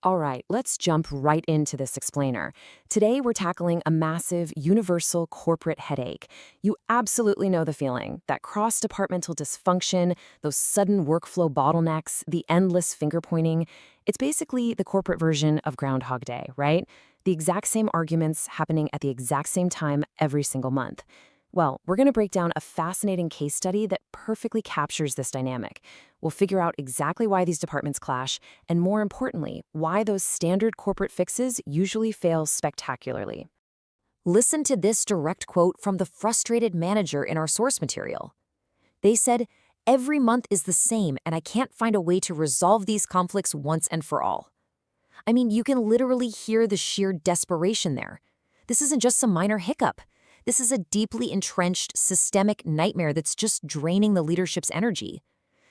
All right, let's jump right into this explainer. Today, we're tackling a massive, universal corporate headache. You absolutely know the feeling that cross departmental dysfunction, those sudden workflow bottlenecks, the endless finger pointing. It's basically the corporate version of Groundhog Day, right? The exact same arguments happening at the exact same time every single month. Well, we're going to break down a fascinating case study that perfectly captures this dynamic. We'll figure out exactly why these departments clash, and more importantly, why those standard corporate fixes usually fail spectacularly. Listen to this direct quote from the frustrated manager in our source material. They said, "Every month is the same, and I can't find a way to resolve these conflicts once and for all." I mean, you can literally hear the sheer desperation there. This isn't just some minor hiccup. This is a deeply entrenched, systemic nightmare that's just draining the leadership's energy.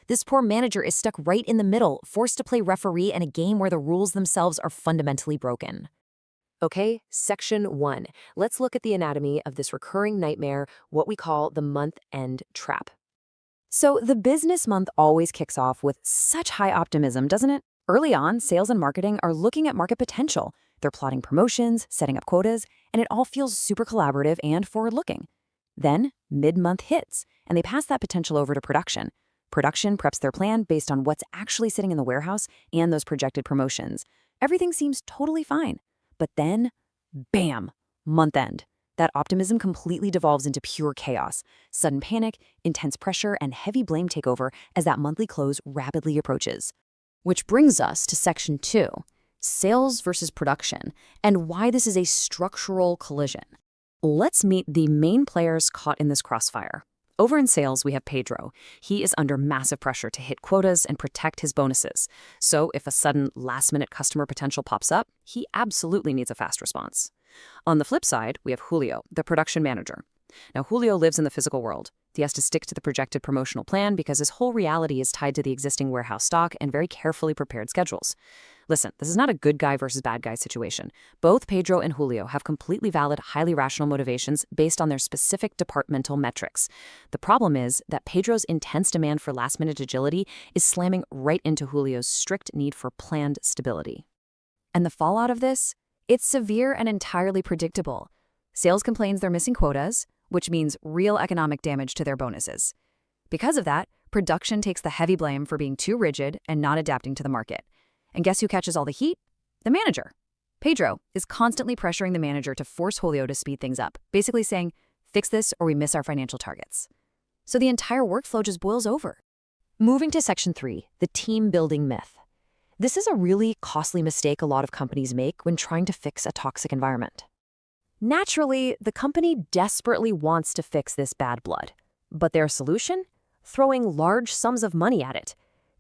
This poor manager is stuck right in the middle, forced to play referee in a game where the rules themselves are fundamentally broken. Okay, section 1. Let's look at the anatomy of this recurring nightmare, what we call the month-end trap. So the business month always kicks off with such high optimism, doesn't it? Early on, sales and marketing are looking at market potential. They're plotting promotions, setting up quotas, and it all feels super collaborative and forward-looking. Then, mid-month hits, and they pass that potential over to production. Production preps their plan based on what's actually sitting in the warehouse and those projected promotions. Everything seems totally fine. But then, bam, month end. That optimism completely devolves into pure chaos. Sudden panic, intense pressure, and heavy blame take over as that monthly close rapidly approaches. Which brings us to section 2, sales versus production, and why this is a structural collision. Let's meet the main players caught in this crossfire. Over in sales, we have Pedro. He is under massive pressure to hit quotas and protect his bonuses. So if a sudden last-minute customer potential pops up, he absolutely needs a fast response. On the flip side, we have Julio, the production manager. Now, Julio lives in the physical world. He has to stick to the projected promotional plan because his whole reality is tied to the existing warehouse stock and very carefully prepared schedules. Listen, this is not a good guy versus bad guy situation. Both Pedro and Julio have completely valid, highly rational motivations based on their specific departmental metrics. The problem is that Pedro's intense demand for last-minute agility is slamming right into Julio's strict need for planned stability. And the fallout of this? It's severe and entirely predictable. Sales complains they're missing quotas, which means real economic damage to their bonuses. Because of that, production takes the heavy blame for being too rigid and not adapting to the market. And guess who catches all the heat? The manager. Pedro is constantly pressuring the manager to force Julio to speed things up, basically saying, "Fix this or we miss our financial targets." So the entire workflow just boils over. Moving to section 3, the team building myth. This is a really costly mistake a lot of companies make when trying to fix a toxic environment. Naturally, the company desperately wants to fix this bad blood. But their solution? Throwing large sums of money at it.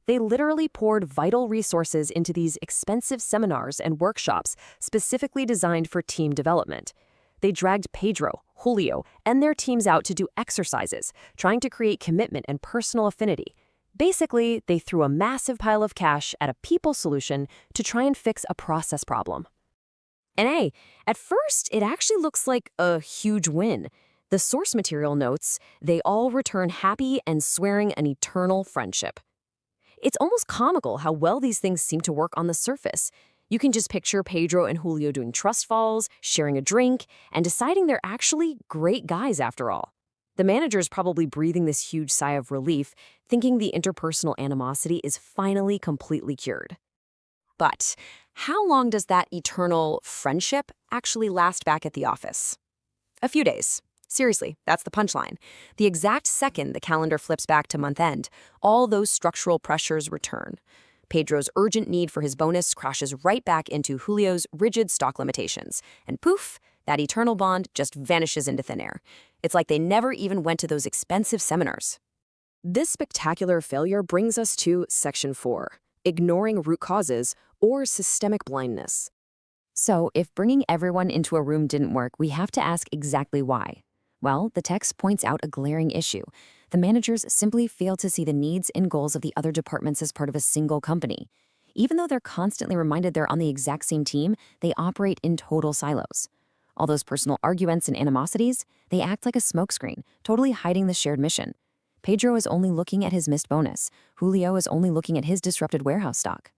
They literally poured vital resources into these expensive seminars and workshops specifically designed for team development. They dragged Pedro, Julio, and their teams out to do exercises, trying to create commitment and personal affinity. Basically, they threw a massive pile of cash at a people solution to try and fix a process problem. And hey, at first, it actually looks like a huge win. The source material notes, they all return happy and swearing an eternal friendship. It's almost comical how well these things seem to work on the surface. You can just picture Pedro and Julio doing trust falls, sharing a drink, and deciding they're actually great guys after all. The manager is probably breathing this huge sigh of relief, thinking the interpersonal animosity is finally completely cured. But how long does that eternal friendship actually last back at the office? A few days. Seriously, that's the punchline. The exact second the calendar flips back to month end, all those structural pressures return. Pedro's urgent need for his bonus crashes right back into Julio's rigid stock limitations. And poof, that eternal bond just vanishes into thin air. It's like they never even went to those expensive seminars. This spectacular failure brings us to section 4, ignoring root causes or systemic blindness. So if bringing everyone into a room didn't work, we have to ask exactly why. Well, the text points out a glaring issue. The managers simply fail to see the needs and goals of the other departments as part of a single company. Even though they're constantly reminded they're on the exact same team, they operate in total silos. All those personal arguments and animosities, they act like a smokescreen, totally hiding the shared mission. Pedro is only looking at his missed bonus. Julio is only looking at his disrupted warehouse stock.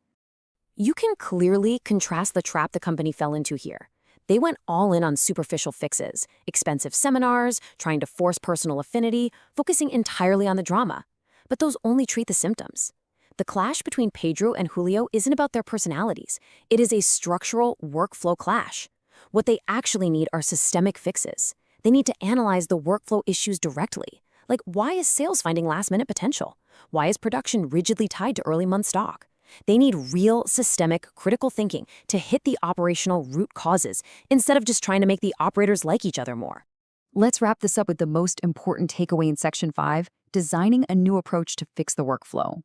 You can clearly contrast the trap the company fell into here. They went all in on superficial fixes, expensive seminars, trying to force personal affinity, focusing entirely on the drama. But those only treat the symptoms. The clash between Pedro and Julio isn't about their personalities. It is a structural workflow clash. What they actually need are systemic fixes. They need to analyze the workflow issues directly. Like, why is sales finding last-minute potential? Why is production rigidly tied to early-month stock? They need real, systemic, critical thinking to hit the operational root causes instead of just trying to make the operators like each other more. Let's wrap this up with the most important takeaway in Section 5, designing a new approach to fix the workflow.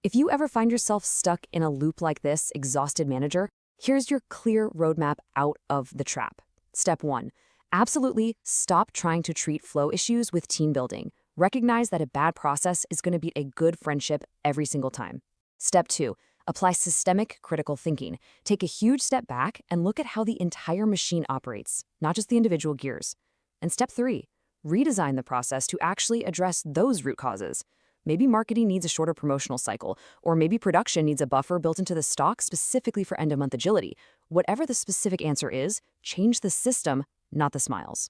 If you ever find yourself stuck in a loop like this, exhausted manager, here's your clear roadmap out of the trap. Step 1. Absolutely stop trying to treat flow issues with team building. Recognize that a bad process is going to beat a good friendship every single time. Step 2. Apply systemic critical thinking. Take a huge step back and look at how the entire machine operates, not just the individual gears. And step 3. Redesign the process to actually address those root causes. Maybe marketing needs a shorter promotional cycle, or maybe production needs a buffer built into the stock specifically for end-of-month agility. Whatever the specific answer is, change the system, not the smiles.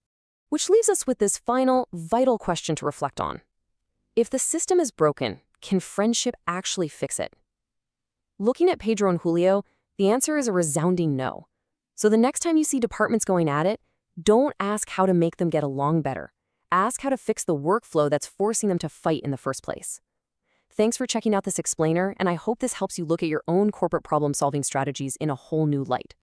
Which leaves us with this final, vital question to reflect on. If the system is broken, can friendship actually fix it? Looking at Pedro and Julio, the answer is a resounding no. So the next time you see departments going at it, don't ask how to make them get along better. Ask how to fix the workflow that's forcing them to fight in the first place. Thanks for checking out this explainer, and I hope this helps you look at your own corporate problem-solving strategies in a whole new light.